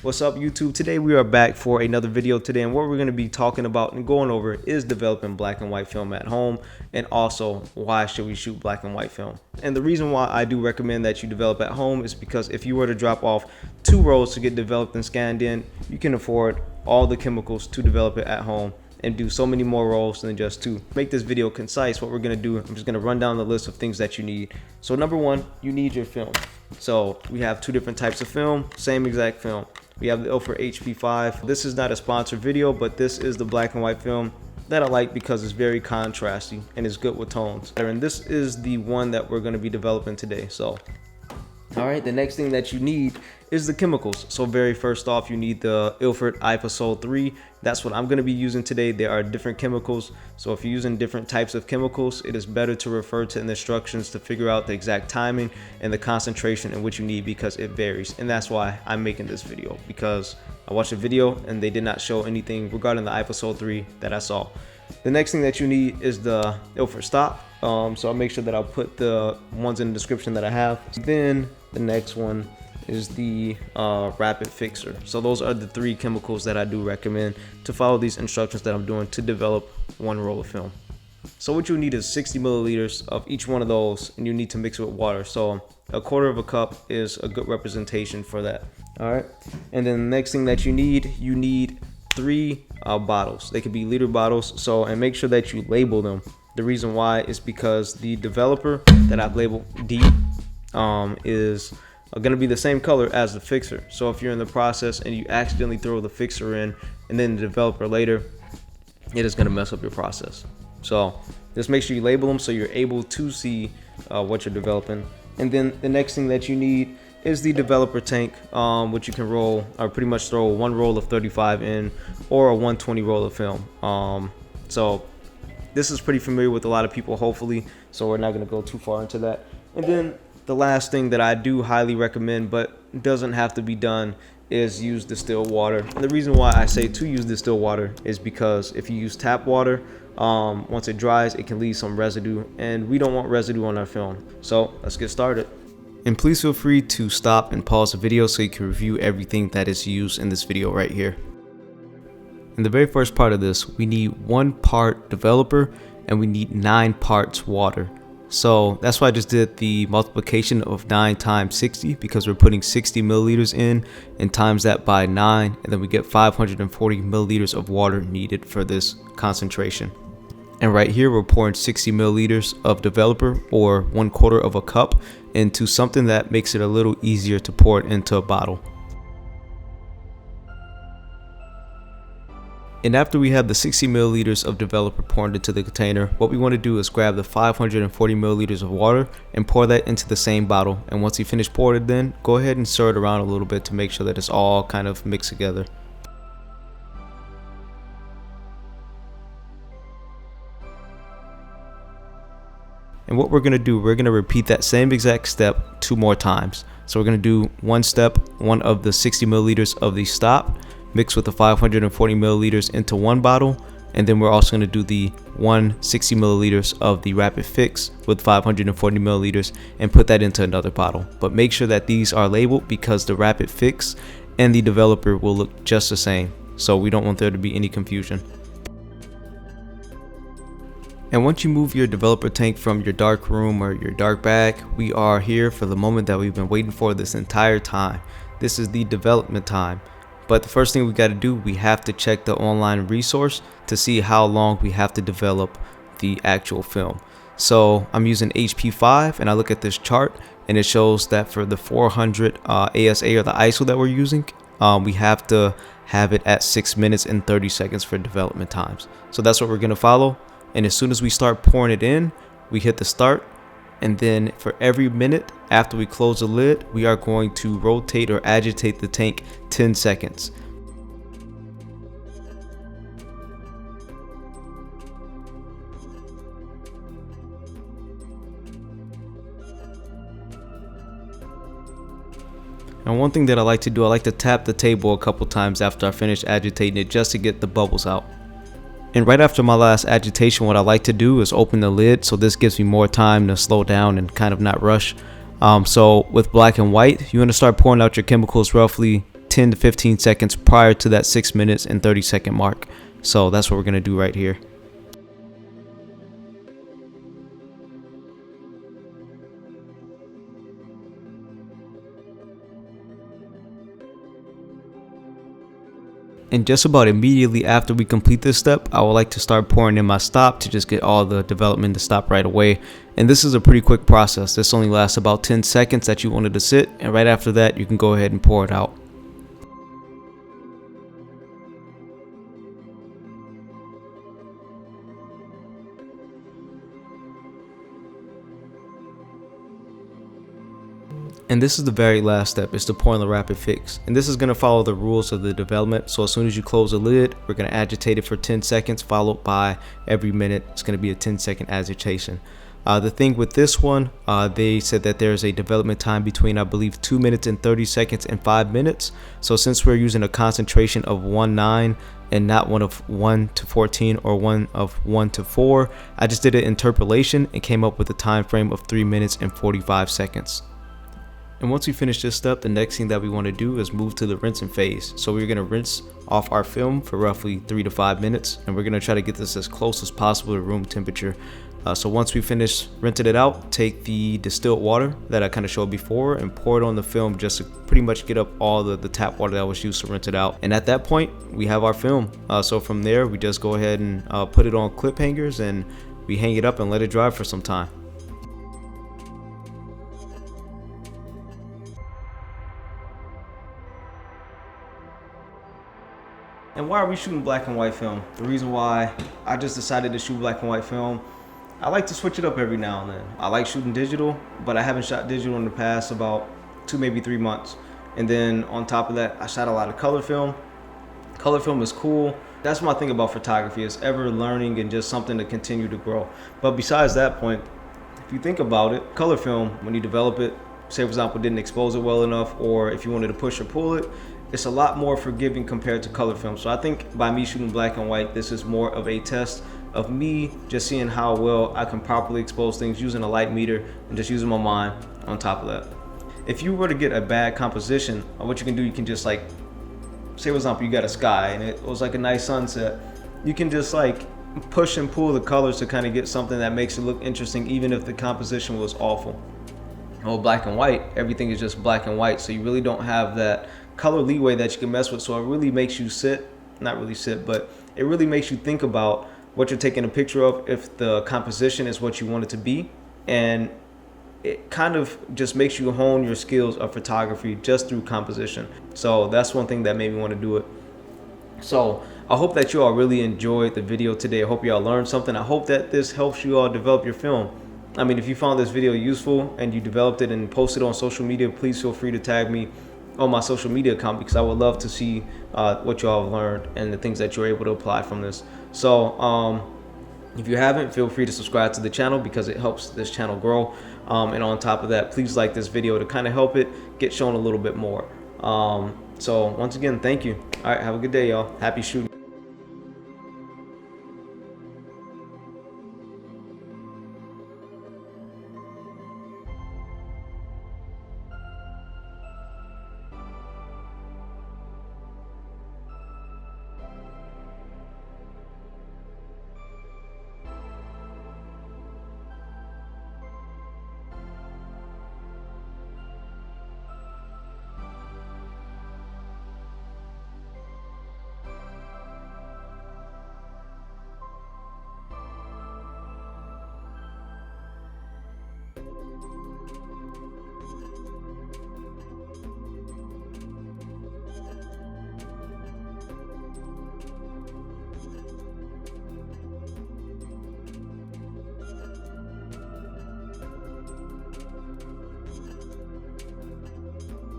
What's up, YouTube? Today we are back for another video today, and what we're going to be talking about and going over is developing black and white film at home, and also why should we shoot black and white film. And the reason why I do recommend that you develop at home is because if you were to drop off 2 rolls to get developed and scanned in, you can afford all the chemicals to develop it at home and do so many more rolls than just 2. To make this video concise, what we're going to do, I'm just going to run down the list of things that you need. So number 1, you need your film. So we have 2 different types of film, same exact film. We have the ilford HP5. This is not a sponsored video, but this is the black and white film that I like because it's very contrasty and it's good with tones. And this is the one that we're going to be developing today. So all right, the next thing that you need is the chemicals. So very first off, you need the ilford Ifosol 3. That's what I'm going to be using today. There are different chemicals, so if you're using different types of chemicals, it is better to refer to the instructions to figure out the exact timing and the concentration in which you need, because it varies. And that's why I'm making this video, because I watched a video and they did not show anything regarding the Ifosol 3 that I saw. The next thing that you need is the ilford stop. So I'll make sure that I'll put the ones in the description that I have. Then the next one is the rapid fixer. So those are the 3 chemicals that I do recommend to follow these instructions that I'm doing to develop 1 roll of film. So what you need is 60 milliliters of each one of those, and you need to mix it with water. So a 1/4 cup is a good representation for that. All right, and then the next thing that you need 3 bottles. They could be liter bottles. So, and make sure that you label them. The reason why is because the developer that I've labeled D is going to be the same color as the fixer. So if you're in the process and you accidentally throw the fixer in and then the developer later, it is going to mess up your process. So just make sure you label them so you're able to see what you're developing. And then the next thing that you need is the developer tank, which you can roll or pretty much throw 1 roll of 35 in or a 120 roll of film. So this is pretty familiar with a lot of people, hopefully, so we're not going to go too far into that. And then the last thing that I do highly recommend, but doesn't have to be done, is use distilled water. And the reason why I say to use distilled water is because if you use tap water, once it dries, it can leave some residue, and we don't want residue on our film. So let's get started. And please feel free to stop and pause the video so you can review everything that is used in this video right here. In the very first part of this, we need 1 part developer and we need 9 parts water. So that's why I just did the multiplication of 9 times 60, because we're putting 60 milliliters in and times that by 9, and then we get 540 milliliters of water needed for this concentration. And right here we're pouring 60 milliliters of developer, or 1/4 cup, into something that makes it a little easier to pour it into a bottle. And after we have the 60 milliliters of developer poured into the container, what we want to do is grab the 540 milliliters of water and pour that into the same bottle. And once you finish pouring it, then go ahead and stir it around a little bit to make sure that it's all kind of mixed together. And what we're going to do, we're going to repeat that same exact step 2 more times. So we're going to do 1 step, 1 of the 60 milliliters of the stop, mixed with the 540 milliliters into 1 bottle, and then we're also going to do the 160 milliliters of the rapid fix with 540 milliliters and put that into another bottle. But make sure that these are labeled, because the rapid fix and the developer will look just the same, so we don't want there to be any confusion. And once you move your developer tank from your dark room or your dark bag, we are here for the moment that we've been waiting for this entire time. This is the development time. But the first thing we got to do, we have to check the online resource to see how long we have to develop the actual film. So I'm using HP5, and I look at this chart and it shows that for the 400 ASA, or the ISO that we're using, we have to have it at 6 minutes and 30 seconds for development times. So that's what we're going to follow. And as soon as we start pouring it in, we hit the start. And then for every minute after we close the lid, we are going to rotate or agitate the tank 10 seconds. And one thing that I like to do, I like to tap the table a couple times after I finish agitating it, just to get the bubbles out. And right after my last agitation, what I like to do is open the lid, so this gives me more time to slow down and kind of not rush. So with black and white, you want to start pouring out your chemicals roughly 10 to 15 seconds prior to that 6 minutes and 30-second mark. So that's what we're going to do right here. And just about immediately after we complete this step, I would like to start pouring in my stop to just get all the development to stop right away. And this is a pretty quick process. This only lasts about 10 seconds that you wanted to sit, and right after that you can go ahead and pour it out. And this is the very last step, is to pour in the rapid fix. And this is going to follow the rules of the development. So as soon as you close the lid, we're going to agitate it for 10 seconds, followed by every minute it's going to be a 10-second agitation. The thing with this one, they said that there's a development time between, I believe, 2 minutes and 30 seconds and 5 minutes. So since we're using a concentration of 1:9 and not one of 1 to 14 or one of 1 to 4, I just did an interpolation and came up with a time frame of 3 minutes and 45 seconds. And once we finish this step, the next thing that we want to do is move to the rinsing phase. So we're going to rinse off our film for roughly 3 to 5 minutes, and we're going to try to get this as close as possible to room temperature. So once we finish rinsing it out, take the distilled water that I kind of showed before and pour it on the film just to pretty much get up all the tap water that was used to rinse it out. And at that point, we have our film. So from there, we just go ahead and put it on clip hangers and we hang it up and let it dry for some time. And why are we shooting black and white film? The reason why I just decided to shoot black and white film, I like to switch it up every now and then. I like shooting digital, but I haven't shot digital in the past about 2, maybe 3 months. And then on top of that, I shot a lot of color film. Color film is cool. That's my thing about photography, is ever learning and just something to continue to grow. But besides that point, if you think about it, color film, when you develop it, say for example, didn't expose it well enough, or if you wanted to push or pull it, it's a lot more forgiving compared to color film. So I think by me shooting black and white, this is more of a test of me just seeing how well I can properly expose things using a light meter and just using my mind on top of that. If you were to get a bad composition, what you can do, you can just like, say for example, you got a sky and it was like a nice sunset. You can just like push and pull the colors to kind of get something that makes it look interesting, even if the composition was awful. Well, black and white, everything is just black and white, so you really don't have that color leeway that you can mess with. So it really makes you not really sit, but it really makes you think about what you're taking a picture of, if the composition is what you want it to be. And it kind of just makes you hone your skills of photography just through composition. So that's one thing that made me want to do it. So I hope that you all really enjoyed the video today. I hope you all learned something. I hope that this helps you all develop your film. I mean, if you found this video useful and you developed it and posted it on social media, please feel free to tag me on my social media account, because I would love to see what you all have learned and the things that you're able to apply from this. So if you haven't, feel free to subscribe to the channel because it helps this channel grow. And on top of that, please like this video to kind of help it get shown a little bit more. So once again, thank you. All right, have a good day, y'all. Happy shooting.